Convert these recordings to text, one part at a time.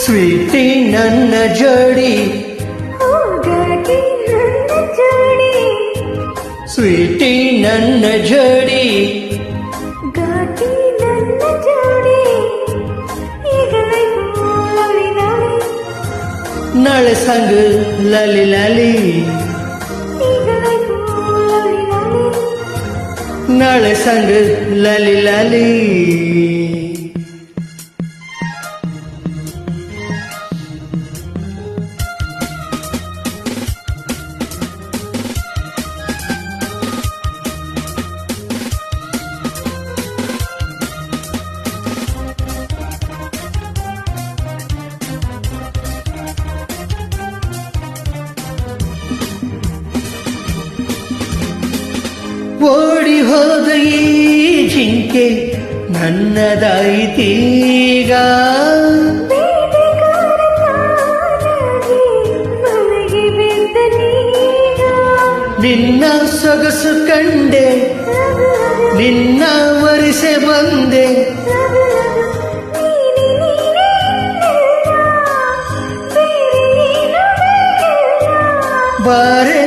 Sweety ನನ್ನ ಜೋಡಿ, Sweety ನನ್ನ ಜೋಡಿ, ನಾಳೆ ಸಂಗ ಲಾಲಿ ಲಾಲಿ, ನಾಳೆ ಸಂಗ ಲಾಲಿ ಲಾಲಿ. ಓಡಿ ಹೋದ ಈ ಜಿಂಕೆ ನನ್ನದಾಯಿತೀಗ, ನಿನ್ನ ಸೊಗಸು ಕಂಡೆ, ನಿನ್ನ ವರಿಸೆ ಬಂದೆ, ಬಾರೇ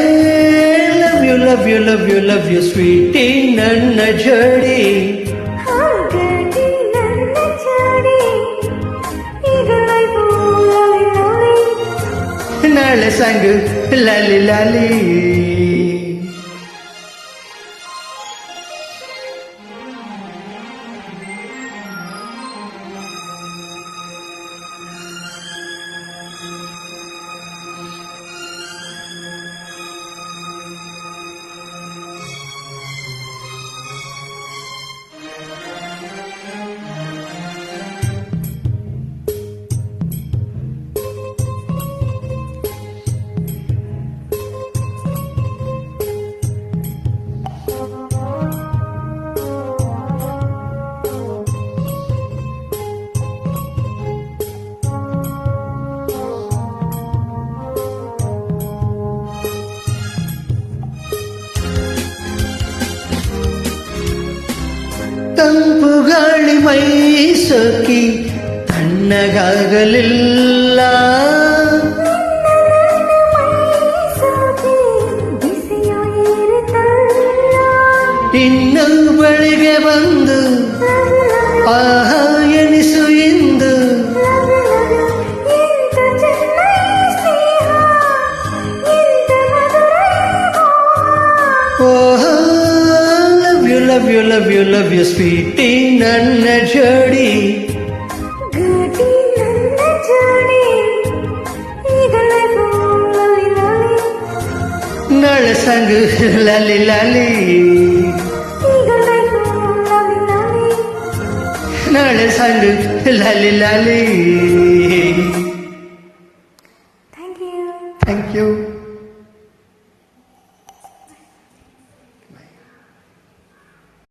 love you, love you, love you, sweetie ನನ್ನ ಜೋಡಿ, ನಾಳೆ ಸಂಗ ಲಾಲಿ ಲಾಲಿ. ತಂಪು ಗಾಳಿ ಮೈ ಸೋಕಿ ತಣ್ಣಗಾಗಲಿಲ್ಲ, ಇನ್ನು ಬಳಿಗೆ ಬಂದು ಆಹಾ ಎನಿಸು ಇಂದು, ಓಹೋ love you, love you, love you, sweetie ನನ್ನ ಜೋಡಿ, ನಾಳೆ ಸಂಗ ಲಾಲಿ ಲಾಲಿ, ನಾಳೆ ಸಂಗ ಲಾಲಿ ಲಾಲಿ.